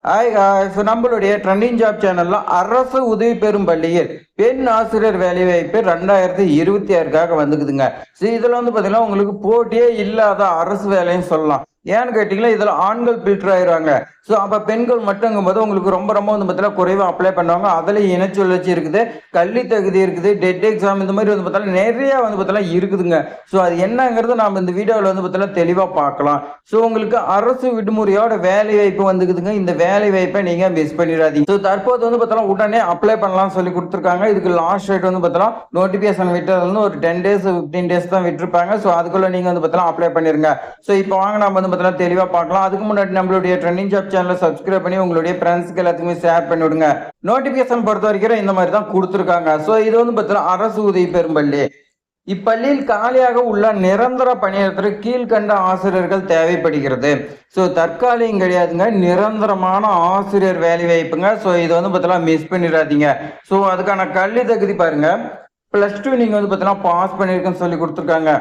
Hi so நம்மளுடைய trending job சேனல்ல அரசு உதவி பெறும் பள்ளியில் பெண் ஆசிரியர் வேலைவாய்ப்பு 2026க்காக வந்துக்குதுங்க. ஸோ இதில் வந்து பார்த்தீங்கன்னா உங்களுக்கு போட்டியே இல்லாத அரசு வேலைன்னு சொல்லலாம். ஏன்னு கேட்டிங்கன்னா இதில் ஆண்கள் ஃபில்டர் ஆயிடுவாங்க. ஸோ அப்போ பெண்கள் மட்டுங்கும்போது உங்களுக்கு ரொம்ப ரொம்ப வந்து பார்த்தீங்கன்னா குறைவாக அப்ளை பண்ணுவாங்க. அதில் இனச்சுழற்சி இருக்குது, கல்வி தகுதி இருக்குது, டெட் எக்ஸாம் இந்த மாதிரி வந்து பார்த்தீங்கன்னா நிறையா வந்து பார்த்தீங்கன்னா இருக்குதுங்க. ஸோ அது என்னங்கிறது நாம் இந்த வீடியோவில் வந்து பார்த்தீங்கன்னா தெளிவாக பார்க்கலாம். ஸோ உங்களுக்கு அரசு விடுமுறையோட வேலை வாய்ப்பு வந்துக்குதுங்க. இந்த வேலை வாய்ப்பை நீங்கள் மிஸ் பண்ணிடாதீங்க. ஸோ தற்போது வந்து பார்த்தீங்கன்னா உடனே அப்ளை பண்ணலாம்னு சொல்லி கொடுத்துருக்காங்க. இதுக்கு லாஸ்ட் டேட் வந்து பார்த்தீங்கன்னா நோட்டிஃபிகேஷன் விட்டது வந்து ஒரு 10 days 15 days தான் விட்டுருப்பாங்க. ஸோ அதுக்குள்ளே நீங்கள் வந்து பார்த்தீங்கன்னா அப்ளை பண்ணிருங்க. ஸோ இப்போ வாங்க நம்ம வந்து பார்த்தீங்கன்னா தெளிவாக பார்க்கலாம். அதுக்கு முன்னாடி நம்மளுடைய ட்ரெண்டிங் ஜாப் சேனலை சப்ஸ்கிரைப் பண்ணி உங்களுடைய ஃப்ரெண்ட்ஸ்க்கு எல்லாத்துக்குமே ஷேர் பண்ணி விடுங்க. நோட்டிஃபிகேஷன் பொறுத்த வரைக்கும் இந்த மாதிரி தான் கொடுத்துருக்காங்க. ஸோ இது வந்து பார்த்தீங்கன்னா அரசு உதவி பெறும் பள்ளி. இப்பள்ளியில் காலியாக உள்ள நிரந்தர பணியிடத்திற்கு கீழ்கண்ட ஆசிரியர்கள் தேவைப்படுகிறது. ஸோ தற்காலிகம் கிடையாதுங்க, நிரந்தரமான ஆசிரியர் வேலை வாய்ப்புங்க. ஸோ இது வந்து பார்த்தீங்கன்னா மிஸ் பண்ணிடாதீங்க. ஸோ அதுக்கான கல்வி தகுதி பாருங்க, +2 நீங்க வந்து பார்த்தீங்கன்னா பாஸ் பண்ணியிருக்குன்னு சொல்லி கொடுத்துருக்காங்க.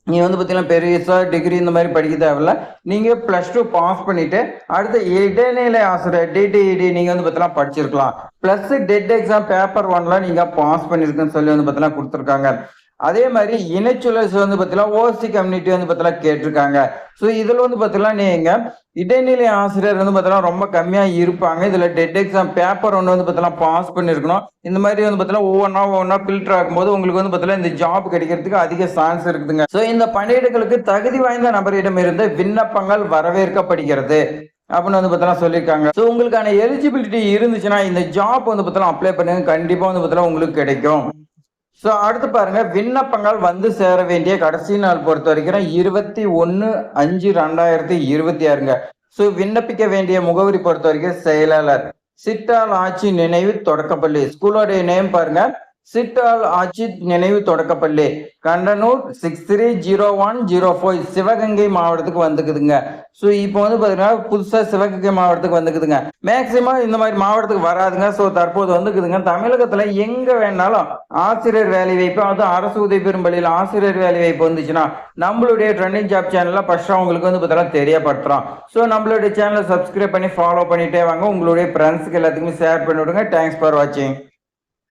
நீங்க வந்து பார்த்தீங்கன்னா பெரியசா டிகிரி இந்த மாதிரி படிக்க தேவையில்ல. நீங்க +2 பாஸ் பண்ணிட்டு அடுத்த இடைநிலை ஆசிரியர் டிடிஇடி நீங்க வந்து பார்த்தீங்கன்னா படிச்சிருக்கலாம். ப்ளஸ் டெட் எக்ஸாம் பேப்பர் 1ல நீங்க பாஸ் பண்ணிருக்குன்னு சொல்லி வந்து பார்த்தீங்கன்னா கொடுத்துருக்காங்க. அதே மாதிரி இனச்சுழற்சி வந்து பார்த்தீங்கன்னா ஓசி கம்யூனிட்டி வந்து பார்த்தீங்கன்னா கேட்டிருக்காங்க. ஸோ இதில் வந்து பார்த்தீங்கன்னா நீங்க இடைநிலை ஆசிரியர் வந்து பார்த்தீங்கன்னா ரொம்ப கம்மியாக இருப்பாங்க. இதில் டெட் எக்ஸாம் பேப்பர் 1 வந்து பார்த்தீங்கன்னா பாஸ் பண்ணியிருக்கணும். இந்த மாதிரி வந்து பார்த்தீங்கன்னா ஒவ்வொன்றா ஃபில்டர் ஆகும்போது உங்களுக்கு வந்து பார்த்தீங்கன்னா இந்த ஜாப் கிடைக்கிறதுக்கு அதிக சான்ஸ் இருக்குதுங்க. ஸோ இந்த பணியிடங்களுக்கு தகுதி வாய்ந்த நபரிடம் இருந்து விண்ணப்பங்கள் வரவேற்கப்படுகிறது அப்படின்னு வந்து பார்த்தீங்கன்னா சொல்லியிருக்காங்க. ஸோ உங்களுக்கான எலிஜிபிலிட்டி இருந்துச்சுன்னா இந்த ஜாப் வந்து பார்த்தீங்கன்னா அப்ளை பண்ணுங்க, கண்டிப்பாக வந்து பார்த்தீங்கன்னா உங்களுக்கு கிடைக்கும். ஸோ அடுத்து பாருங்க, விண்ணப்பங்கள் வந்து சேர வேண்டிய கடைசி நாள் பொறுத்த வரைக்கும் 21/5/2026ங்க. ஸோ விண்ணப்பிக்க வேண்டிய முகவரி பொறுத்த வரைக்கும் செயலாளர், சிட்டால் ஆட்சி நினைவு தொடக்கப்பள்ளி. ஸ்கூலோடைய நேம் பாருங்க, சிட்டால் ஆட்சி நினைவு தொடக்கப்பள்ளி, கண்டனூர் 630104 சிவகங்கை மாவட்டத்துக்கு வந்துக்குதுங்க. ஸோ இப்போ வந்து பார்த்தீங்கன்னா புதுசாக சிவகங்கை மாவட்டத்துக்கு வந்துக்குதுங்க. மேக்சிமம் இந்த மாதிரி மாவட்டத்துக்கு வராதுங்க. ஸோ தற்போது வந்துக்குதுங்க. தமிழகத்தில் எங்கே வேணாலும் ஆசிரியர் வேலை வாய்ப்பு, அது அரசு உதவி பெறும் பள்ளியில் ஆசிரியர் வேலை வாய்ப்பு வந்துச்சுன்னா நம்மளுடைய ட்ரெண்டிங் ஜாப் சேனலில் ஃபர்ஸ்ட் உங்களுக்கு வந்து பார்த்தீங்கன்னா தெரியப்படுத்துகிறோம். ஸோ நம்மளுடைய சேனலை சப்ஸ்கிரைப் பண்ணி ஃபாலோ பண்ணிட்டே வாங்க. உங்களுடைய ஃப்ரெண்ட்ஸுக்கு எல்லாத்துக்குமே ஷேர் பண்ணி விடுங்க. தேங்க்ஸ் ஃபார் வாட்சிங்.